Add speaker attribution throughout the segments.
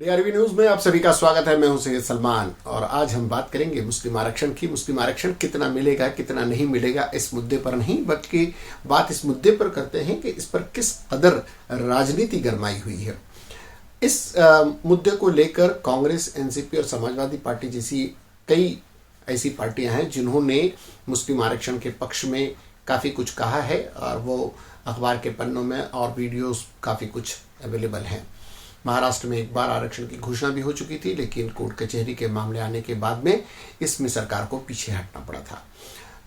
Speaker 1: DRB news में आप सभी का स्वागत है। मैं हूं सैयद सलमान और आज हम बात करेंगे मुस्लिम आरक्षण की। मुस्लिम आरक्षण कितना मिलेगा कितना नहीं मिलेगा इस मुद्दे पर नहीं, बल्कि बात इस मुद्दे पर करते हैं कि इस पर किस कदर राजनीति गरमाई हुई है। इस मुद्दे को लेकर कांग्रेस, एनसीपी और समाजवादी पार्टी जैसी कई ऐसी पार्टियां हैं जिन्होंने मुस्लिम आरक्षण के पक्ष में काफ़ी कुछ कहा है और वो अखबार के पन्नों में और वीडियोस काफ़ी कुछ अवेलेबल हैं। महाराष्ट्र में एक बार आरक्षण की घोषणा भी हो चुकी थी, लेकिन कोर्ट कचहरी के मामले आने के बाद में इसमें सरकार को पीछे हटना पड़ा था।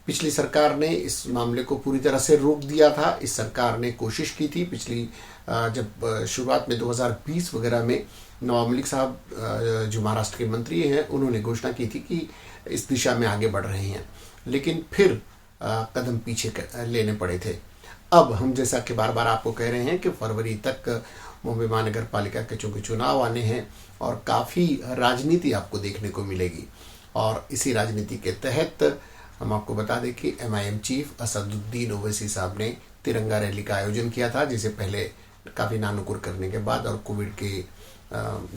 Speaker 1: पिछली सरकार ने इस मामले को पूरी तरह से रोक दिया था। इस सरकार ने कोशिश की थी पिछली जब शुरुआत में 2020 वगैरह में नवाब मलिक साहब जो महाराष्ट्र के मंत्री हैं, उन्होंने घोषणा की थी कि इस दिशा में आगे बढ़ रहे हैं, लेकिन फिर कदम पीछे लेने पड़े थे। अब हम जैसा कि बार बार आपको कह रहे हैं कि फरवरी तक मुंबई महानगर पालिका के चूंकि चुनाव आने हैं और काफ़ी राजनीति आपको देखने को मिलेगी, और इसी राजनीति के तहत हम आपको बता दें कि एमआईएम चीफ असदुद्दीन ओवैसी साहब ने तिरंगा रैली का आयोजन किया था, जिसे पहले काफ़ी नानुकुर करने के बाद और कोविड के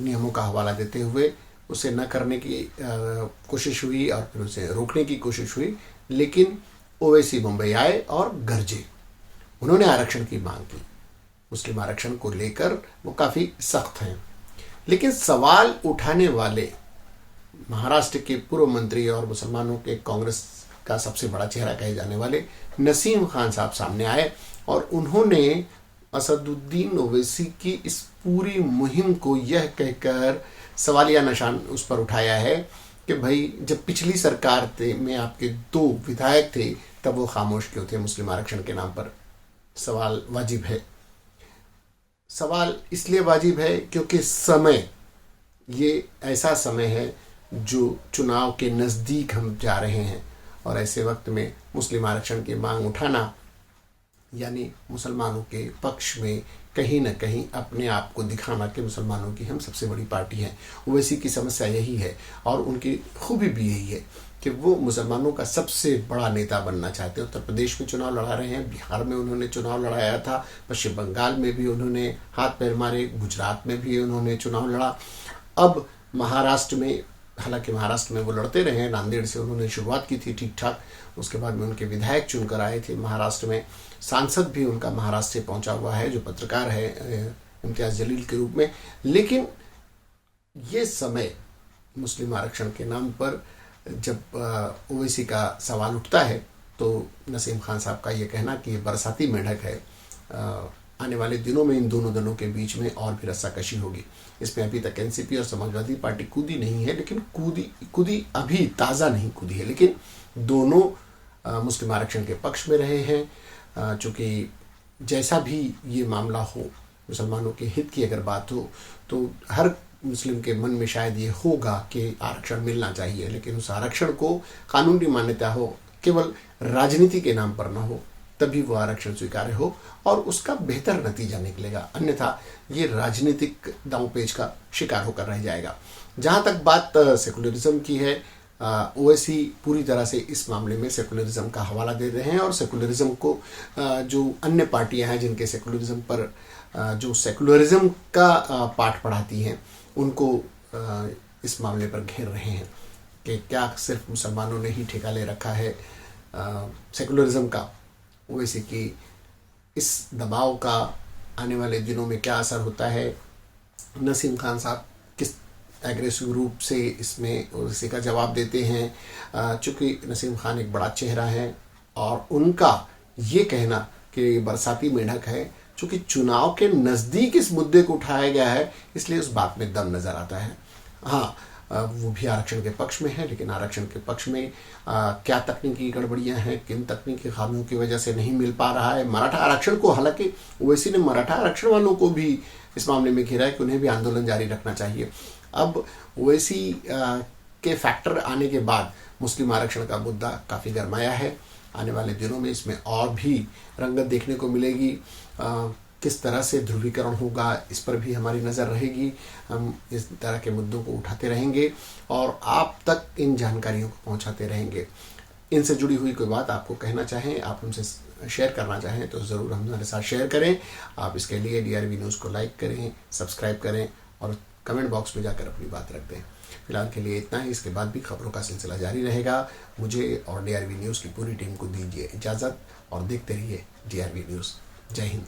Speaker 1: नियमों का हवाला देते हुए उसे न करने की कोशिश हुई और फिर उसे रोकने की कोशिश हुई। लेकिन ओवैसी मुंबई आए और गरजे, उन्होंने आरक्षण की मांग की। मुस्लिम आरक्षण को लेकर वो काफ़ी सख्त हैं, लेकिन सवाल उठाने वाले महाराष्ट्र के पूर्व मंत्री और मुसलमानों के कांग्रेस का सबसे बड़ा चेहरा कहे जाने वाले नसीम खान साहब सामने आए और उन्होंने असदुद्दीन ओवैसी की इस पूरी मुहिम को यह कहकर सवालिया निशान उस पर उठाया है कि भाई जब पिछली सरकार में आपके 2 विधायक थे तब वो खामोश क्यों थे मुस्लिम आरक्षण के नाम पर। सवाल वाजिब है। सवाल इसलिए वाजिब है क्योंकि समय ये ऐसा समय है जो चुनाव के नज़दीक हम जा रहे हैं, और ऐसे वक्त में मुस्लिम आरक्षण की मांग उठाना यानी मुसलमानों के पक्ष में कहीं न कहीं अपने आप को दिखाना कि मुसलमानों की हम सबसे बड़ी पार्टी हैं। ओवैसी की समस्या यही है और उनकी खूबी भी यही है कि वो मुसलमानों का सबसे बड़ा नेता बनना चाहते हैं। उत्तर प्रदेश में चुनाव लड़ा रहे हैं, बिहार में उन्होंने चुनाव लड़ाया था, पश्चिम बंगाल में भी उन्होंने हाथ पैर मारे, गुजरात में भी उन्होंने चुनाव लड़ा। अब महाराष्ट्र में, हालांकि महाराष्ट्र में वो लड़ते रहे हैं, नांदेड़ से उन्होंने शुरुआत की थी ठीक ठाक, उसके बाद में उनके विधायक चुनकर आए थे। महाराष्ट्र में सांसद भी उनका महाराष्ट्र से पहुंचा हुआ है जो पत्रकार है इम्तियाज जलील के रूप में। लेकिन ये समय मुस्लिम आरक्षण के नाम पर जब ओवैसी का सवाल उठता है तो नसीम खान साहब का ये कहना कि ये बरसाती मेंढक है, आने वाले दिनों में इन दोनों दलों के बीच में और भी रस्साकशी होगी। इसमें अभी तक एनसीपी और समाजवादी पार्टी कूदी नहीं है, लेकिन कूदी अभी ताज़ा नहीं कूदी है, लेकिन दोनों मुस्लिम आरक्षण के पक्ष में रहे हैं। चूँकि जैसा भी ये मामला हो, मुसलमानों के हित की अगर बात हो तो हर मुस्लिम के मन में शायद ये होगा कि आरक्षण मिलना चाहिए, लेकिन उस आरक्षण को कानूनी मान्यता हो, केवल राजनीति के नाम पर ना हो, तभी वो आरक्षण स्वीकार्य हो और उसका बेहतर नतीजा निकलेगा। अन्यथा ये राजनीतिक दांवपेच का शिकार होकर रह जाएगा। जहाँ तक बात सेकुलरिज्म की है, ओवैसी पूरी तरह से इस मामले में सेकुलरिज्म का हवाला दे रहे हैं और सेकुलरिज्म को जो अन्य पार्टियां हैं जिनके सेकुलरिज्म पर जो सेकुलरिज्म का पाठ पढ़ाती हैं उनको इस मामले पर घेर रहे हैं कि क्या सिर्फ मुसलमानों ने ही ठेका ले रखा है सेकुलरिज्म का। ओवैसी की इस दबाव का आने वाले दिनों में क्या असर होता है, नसीम खान साहब किस एग्रेसिव रूप से इसमें ओवैसी का जवाब देते हैं। चूँकि नसीम खान एक बड़ा चेहरा है और उनका ये कहना कि बरसाती मेंढक है, चूँकि चुनाव के नज़दीक इस मुद्दे को उठाया गया है, इसलिए उस बात में दम नज़र आता है। हाँ, वो भी आरक्षण के पक्ष में है, लेकिन आरक्षण के पक्ष में क्या तकनीकी गड़बड़ियां हैं, किन तकनीकी खामियों की वजह से नहीं मिल पा रहा है। मराठा आरक्षण को, हालांकि ओवैसी ने मराठा आरक्षण वालों को भी इस मामले में घेरा है कि उन्हें भी आंदोलन जारी रखना चाहिए। अब ओवैसी के फैक्टर आने के बाद मुस्लिम आरक्षण का मुद्दा काफ़ी गरमाया है। आने वाले दिनों में इसमें और भी रंगत देखने को मिलेगी। किस तरह से ध्रुवीकरण होगा इस पर भी हमारी नज़र रहेगी। हम इस तरह के मुद्दों को उठाते रहेंगे और आप तक इन जानकारियों को पहुंचाते रहेंगे। इनसे जुड़ी हुई कोई बात आपको कहना चाहें, आप हमसे शेयर करना चाहें तो ज़रूर हमारे साथ शेयर करें। आप इसके लिए डीआरबी न्यूज़ को लाइक करें, सब्सक्राइब करें और कमेंट बॉक्स में जाकर अपनी बात रख दें। फिलहाल के लिए इतना ही, इसके बाद भी खबरों का सिलसिला जारी रहेगा। मुझे और DRV न्यूज़ की पूरी टीम को दीजिए इजाज़त और देखते रहिए DRV न्यूज़। जय हिंद।